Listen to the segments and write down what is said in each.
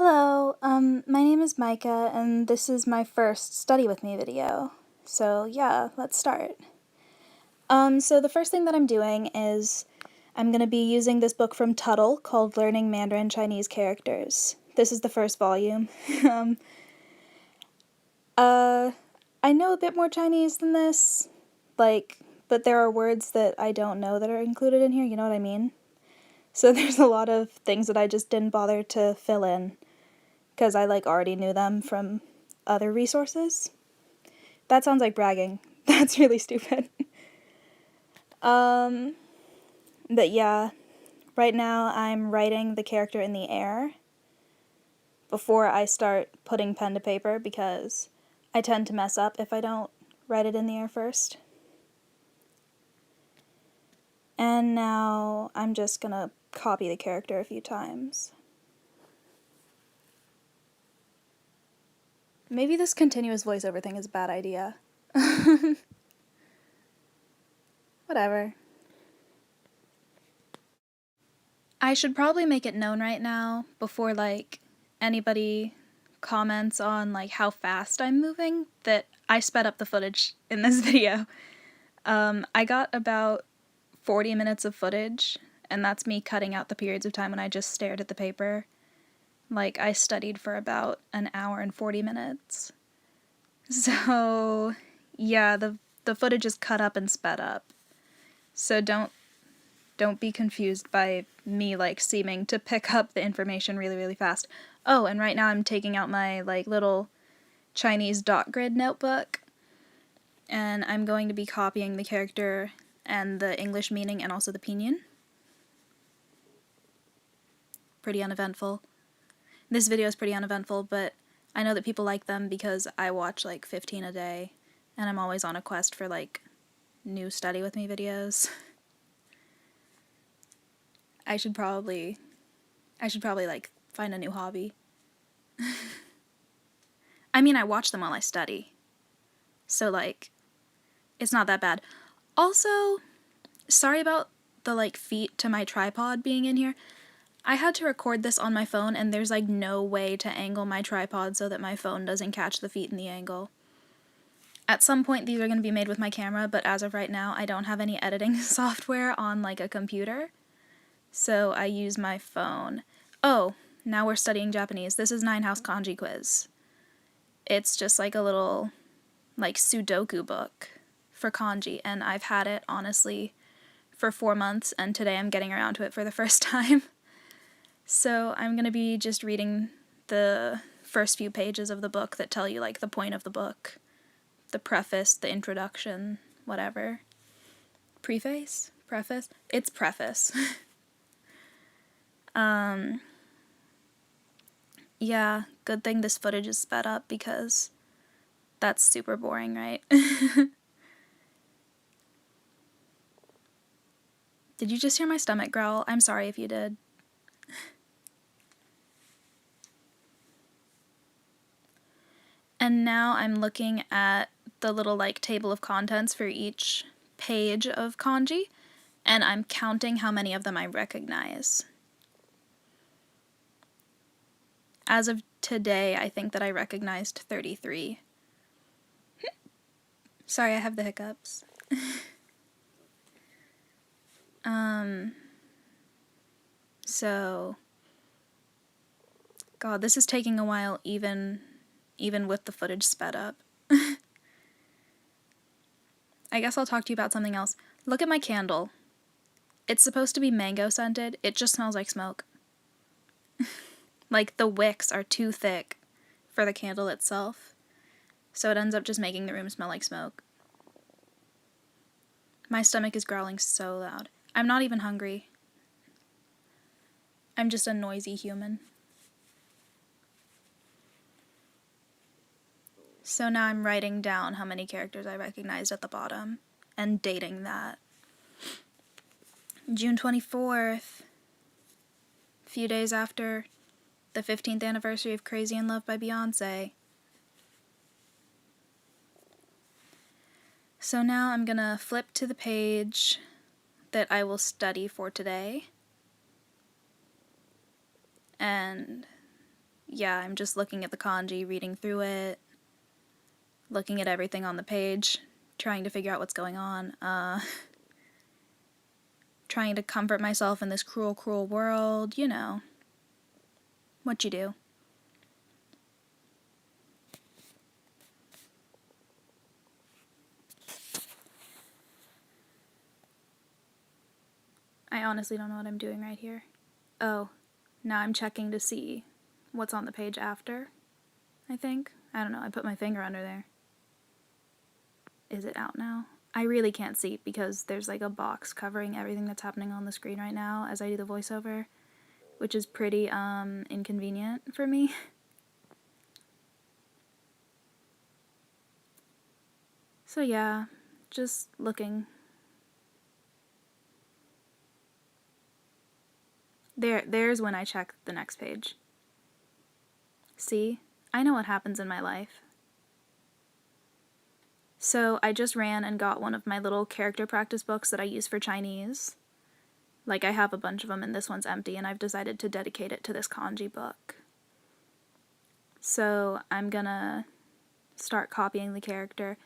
Hello, my name is Micah, and this is my first Study With Me video. So yeah, let's start. So the first thing that I'm doing is I'm going to be using this book from Tuttle called Learning Mandarin Chinese Characters. This is the first volume. I know a bit more Chinese than this, but there are words that I don't know that are included in here, you know what I mean? So there's a lot of things that I just didn't bother to fill in, because I already knew them from other resources. That sounds like bragging. That's really stupid. But yeah, right now I'm writing the character in the air before I start putting pen to paper because I tend to mess up if I don't write it in the air first. And now I'm just gonna copy the character a few times. Maybe this continuous voiceover thing is a bad idea. Whatever. I should probably make it known right now before anybody comments on how fast I'm moving that I sped up the footage in this video. I got about 40 minutes of footage, and that's me cutting out the periods of time when I just stared at the paper. I studied for about an hour and 40 minutes. So yeah, the footage is cut up and sped up. So don't be confused by me seeming to pick up the information really, really fast. Oh, and right now I'm taking out my little Chinese dot grid notebook, and I'm going to be copying the character and the English meaning and also the pinyin. Pretty uneventful. This video is pretty uneventful, but I know that people like them because I watch 15 a day, and I'm always on a quest for new Study With Me videos. I should probably find a new hobby. I mean, I watch them while I study. So it's not that bad. Also, sorry about the feet to my tripod being in here. I had to record this on my phone, and there's no way to angle my tripod so that my phone doesn't catch the feet in the angle. At some point these are going to be made with my camera, but as of right now I don't have any editing software on a computer. So I use my phone. Oh, now we're studying Japanese. This is 9 House Kanji Quiz. It's just a little Sudoku book for kanji, and I've had it honestly for 4 months, and today I'm getting around to it for the first time. So I'm going to be just reading the first few pages of the book that tell you the point of the book, the preface, the introduction, whatever. Preface? Preface? It's preface. Yeah, good thing this footage is sped up because that's super boring, right? Did you just hear my stomach growl? I'm sorry if you did. And now I'm looking at the little table of contents for each page of kanji, and I'm counting how many of them I recognize. As of today, I think that I recognized 33. Sorry, I have the hiccups. So, God, this is taking a while even with the footage sped up. I guess I'll talk to you about something else. Look at my candle. It's supposed to be mango scented. It just smells like smoke. The wicks are too thick for the candle itself, so it ends up just making the room smell like smoke. My stomach is growling so loud. I'm not even hungry. I'm just a noisy human. So now I'm writing down how many characters I recognized at the bottom and dating that. June 24th, a few days after the 15th anniversary of Crazy in Love by Beyonce. So now I'm gonna flip to the page that I will study for today. And yeah, I'm just looking at the kanji, reading through it, looking at everything on the page, trying to figure out what's going on, trying to comfort myself in this cruel, cruel world, you know, what you do. I honestly don't know what I'm doing right here. Oh, now I'm checking to see what's on the page after, I think. I don't know, I put my finger under there. Is it out now? I really can't see because there's like a box covering everything that's happening on the screen right now as I do the voiceover, which is pretty inconvenient for me. So yeah, just looking. There's when I check the next page. See? I know what happens in my life. So I just ran and got one of my little character practice books that I use for Chinese. Like, I have a bunch of them and this one's empty, and I've decided to dedicate it to this kanji book. So I'm gonna start copying the character,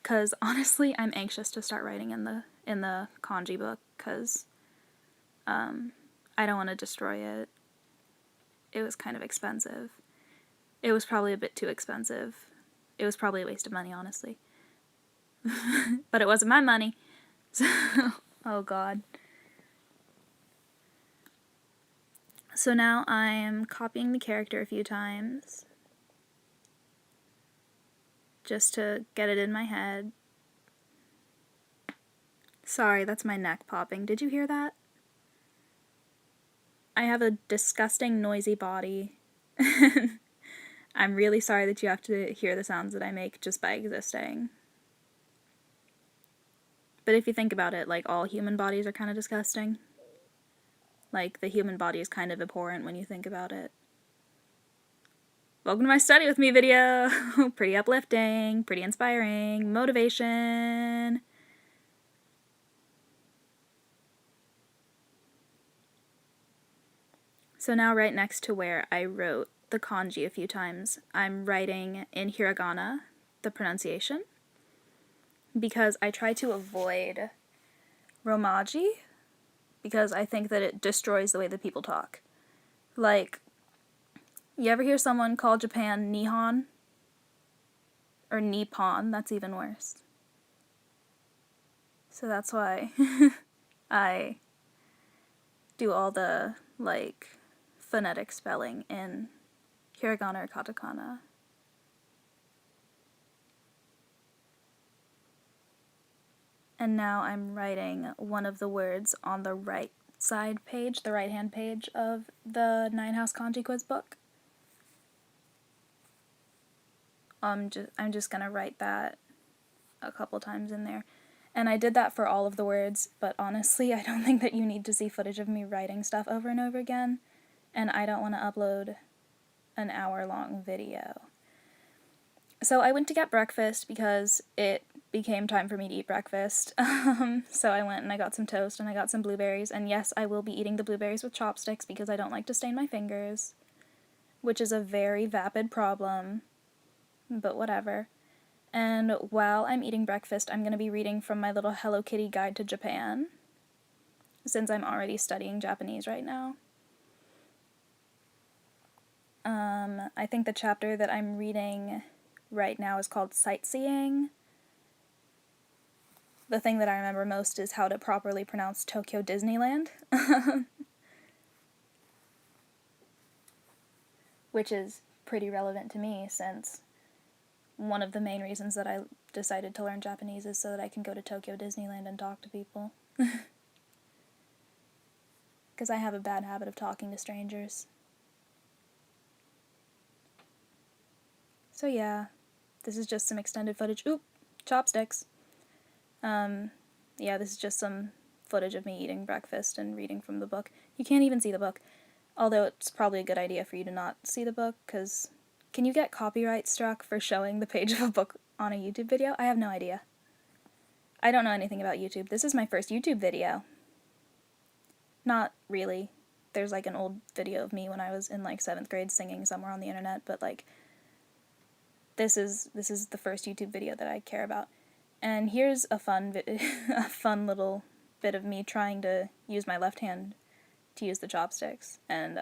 because honestly I'm anxious to start writing in the kanji book, because I don't want to destroy it. It was kind of expensive. It was probably a bit too expensive. It was probably a waste of money, honestly. But it wasn't my money. So, oh god. So now I'm copying the character a few times, just to get it in my head. Sorry, that's my neck popping. Did you hear that? I have a disgusting, noisy body. I'm really sorry that you have to hear the sounds that I make just by existing. But if you think about it, like, all human bodies are kind of disgusting. Like, the human body is kind of abhorrent when you think about it. Welcome to my study with me video! Pretty uplifting, pretty inspiring, motivation. So now right next to where I wrote the kanji a few times, I'm writing in hiragana, the pronunciation, because I try to avoid romaji, because I think that it destroys the way that people talk. Like, you ever hear someone call Japan Nihon? Or Nippon, that's even worse. So that's why I do all the, like, phonetic spelling in hiragana or katakana. And now I'm writing one of the words on the right side page, the right-hand page of the 9-house kanji quiz book. I'm just gonna write that a couple times in there. And I did that for all of the words, but honestly, I don't think that you need to see footage of me writing stuff over and over again, and I don't want to upload an hour-long video. So I went to get breakfast because it became time for me to eat breakfast. So I went and I got some toast and I got some blueberries, and yes, I will be eating the blueberries with chopsticks because I don't like to stain my fingers, which is a very vapid problem, but whatever. And while I'm eating breakfast, I'm going to be reading from my little Hello Kitty Guide to Japan, since I'm already studying Japanese right now. I think the chapter that I'm reading right now is called Sightseeing. The thing that I remember most is how to properly pronounce Tokyo Disneyland. Which is pretty relevant to me, since one of the main reasons that I decided to learn Japanese is so that I can go to Tokyo Disneyland and talk to people. Because I have a bad habit of talking to strangers. So yeah, this is just some extended footage. Oop! Chopsticks! Yeah, this is just some footage of me eating breakfast and reading from the book. You can't even see the book, although it's probably a good idea for you to not see the book, because can you get copyright struck for showing the page of a book on a YouTube video? I have no idea. I don't know anything about YouTube. This is my first YouTube video. Not really. there's, like, an old video of me when I was in, like, 7th grade singing somewhere on the internet, but, like, this is the first YouTube video that I care about. And here's a fun little bit of me trying to use my left hand to use the chopsticks, and,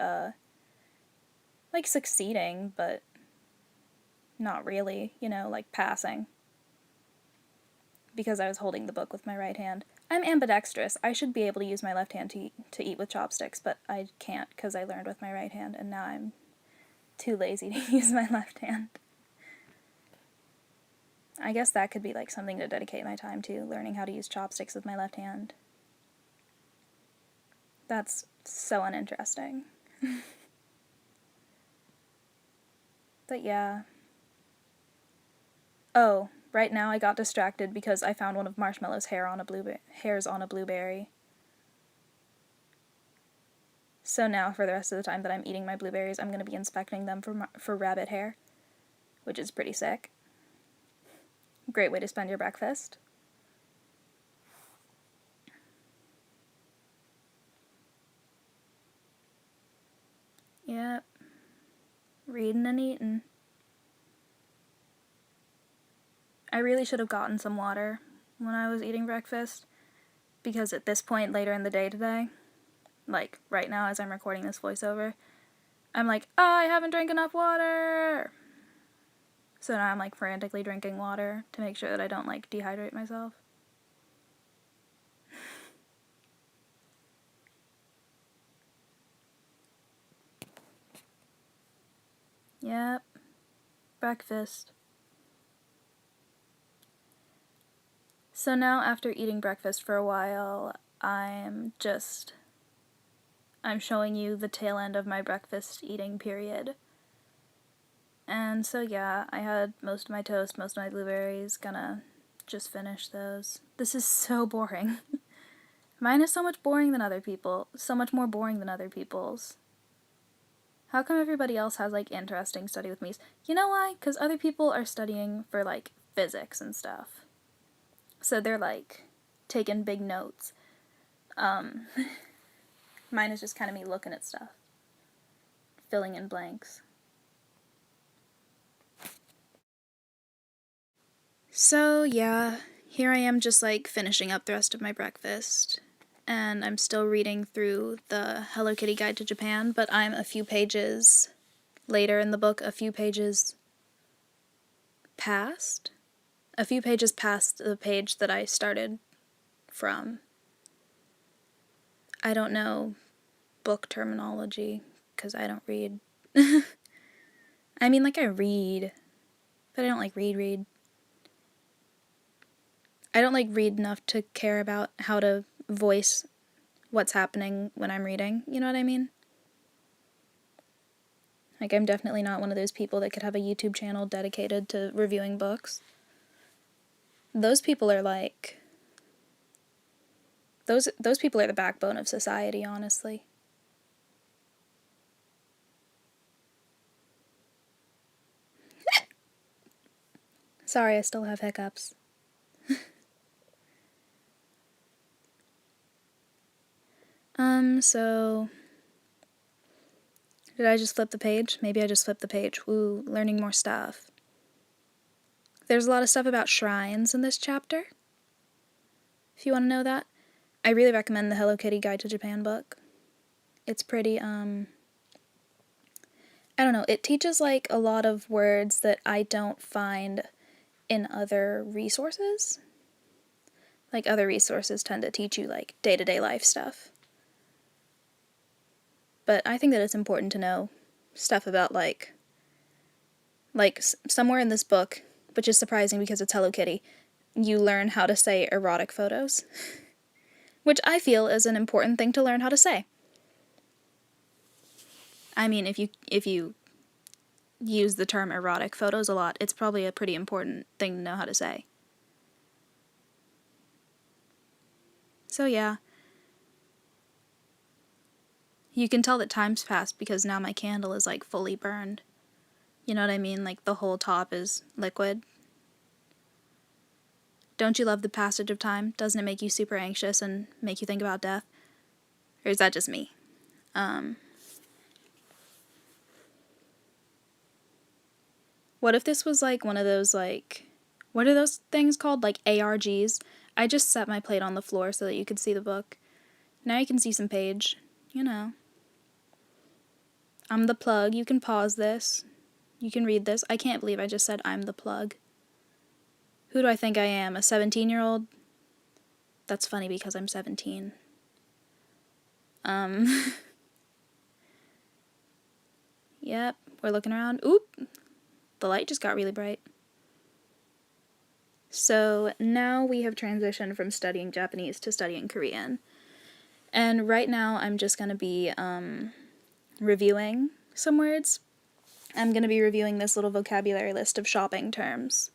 like, succeeding, but not really, you know, like, passing. Because I was holding the book with my right hand. I'm ambidextrous. I should be able to use my left hand to eat with chopsticks, but I can't because I learned with my right hand, and now I'm too lazy to use my left hand. I guess that could be, like, something to dedicate my time to, learning how to use chopsticks with my left hand. That's so uninteresting. But yeah. Oh, right now I got distracted because I found one of Marshmallow's hairs on a blueberry. So now, for the rest of the time that I'm eating my blueberries, I'm going to be inspecting them for rabbit hair, which is pretty sick. Great way to spend your breakfast. Yep. Reading and eating. I really should have gotten some water when I was eating breakfast, because at this point later in the day today, like right now as I'm recording this voiceover, I'm like, oh, I haven't drank enough water! So now I'm, like, frantically drinking water to make sure that I don't, like, dehydrate myself. Yep. Breakfast. So now, after eating breakfast for a while, I'm showing you the tail end of my breakfast eating period. And so yeah, I had most of my toast, most of my blueberries, gonna just finish those. This is so boring. Mine is so much boring than other people, so much more boring than other people's. How come everybody else has, like, interesting study with me's? You know why? Because other people are studying for, like, physics and stuff. So they're, like, taking big notes. Mine is just kind of me looking at stuff. Filling in blanks. So, yeah, here I am just, like, finishing up the rest of my breakfast. And I'm still reading through the Hello Kitty Guide to Japan, but I'm a few pages later in the book, a few pages past the page that I started from. I don't know book terminology, because I don't read. I mean, like, I read, but I don't, like, read. I don't, like, read enough to care about how to voice what's happening when I'm reading, you know what I mean? Like, I'm definitely not one of those people that could have a YouTube channel dedicated to reviewing books. Those people are, like, those people are the backbone of society, honestly. Sorry, I still have hiccups. So... Did I just flip the page? Maybe I just flipped the page. Woo, learning more stuff. There's a lot of stuff about shrines in this chapter, if you want to know that. I really recommend the Hello Kitty Guide to Japan book. It's pretty, I don't know, it teaches, like, a lot of words that I don't find in other resources. Like, other resources tend to teach you, like, day-to-day life stuff. But I think that it's important to know stuff about, like somewhere in this book, which is surprising because it's Hello Kitty, you learn how to say erotic photos. Which I feel is an important thing to learn how to say. I mean, if you use the term erotic photos a lot, it's probably a pretty important thing to know how to say. So yeah. You can tell that time's passed because now my candle is, like, fully burned. You know what I mean? Like, the whole top is liquid. Don't you love the passage of time? Doesn't it make you super anxious and make you think about death? Or is that just me? What if this was like one of those, like, what are those things called? Like ARGs? I just set my plate on the floor so that you could see the book. Now you can see some page, you know. I'm the plug. You can pause this. You can read this. I can't believe I just said I'm the plug. Who do I think I am? A 17-year-old? That's funny because I'm 17. Yep, we're looking around. Oop! The light just got really bright. So now we have transitioned from studying Japanese to studying Korean. And right now I'm just going to be reviewing some words. I'm going to be reviewing this little vocabulary list of shopping terms.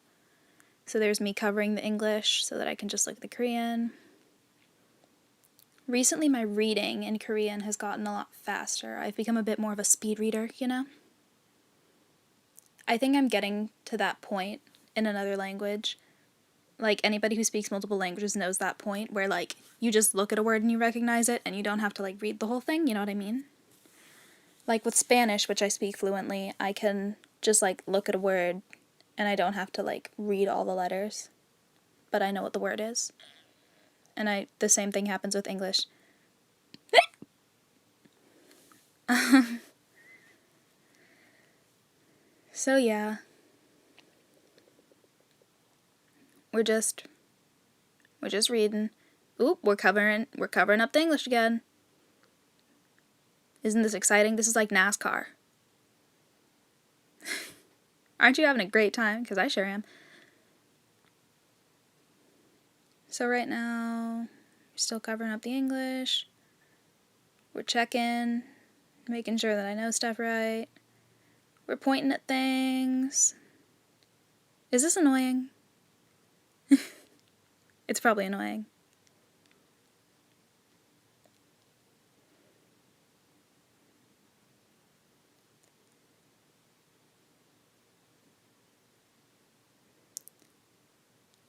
So there's me covering the English so that I can just look at the Korean. Recently my reading in Korean has gotten a lot faster. I've become a bit more of a speed reader, you know? I think I'm getting to that point in another language. Like, anybody who speaks multiple languages knows that point where, like, you just look at a word and you recognize it and you don't have to, like, read the whole thing, you know what I mean? Like, with Spanish, which I speak fluently, I can just, like, look at a word and I don't have to, like, read all the letters. But I know what the word is. And the same thing happens with English. So, yeah. We're just reading. Oop, we're covering up the English again. Isn't this exciting? This is like NASCAR. Aren't you having a great time? Because I sure am. So right now, we're still covering up the English. We're checking, making sure that I know stuff right. We're pointing at things. Is this annoying? It's probably annoying.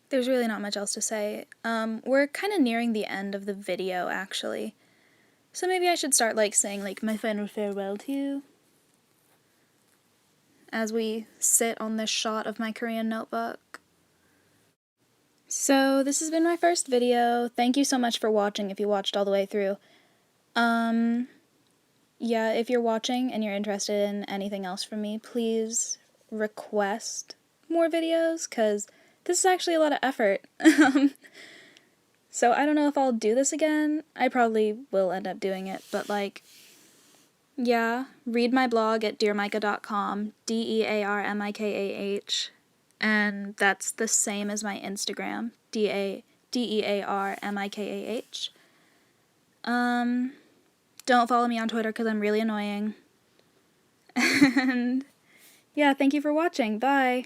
There's really not much else to say. We're kind of nearing the end of the video, actually. So maybe I should start, like, saying, like, my final farewell to you. As we sit on this shot of my Korean notebook. So, this has been my first video. Thank you so much for watching if you watched all the way through. Yeah, if you're watching and you're interested in anything else from me, please request more videos, because this is actually a lot of effort. So I don't know if I'll do this again. I probably will end up doing it, but, like, yeah, read my blog at dearmikah.com, DEARMIKAH, and that's the same as my Instagram, DEARMIKAH. Don't follow me on Twitter because I'm really annoying. And yeah, thank you for watching. Bye.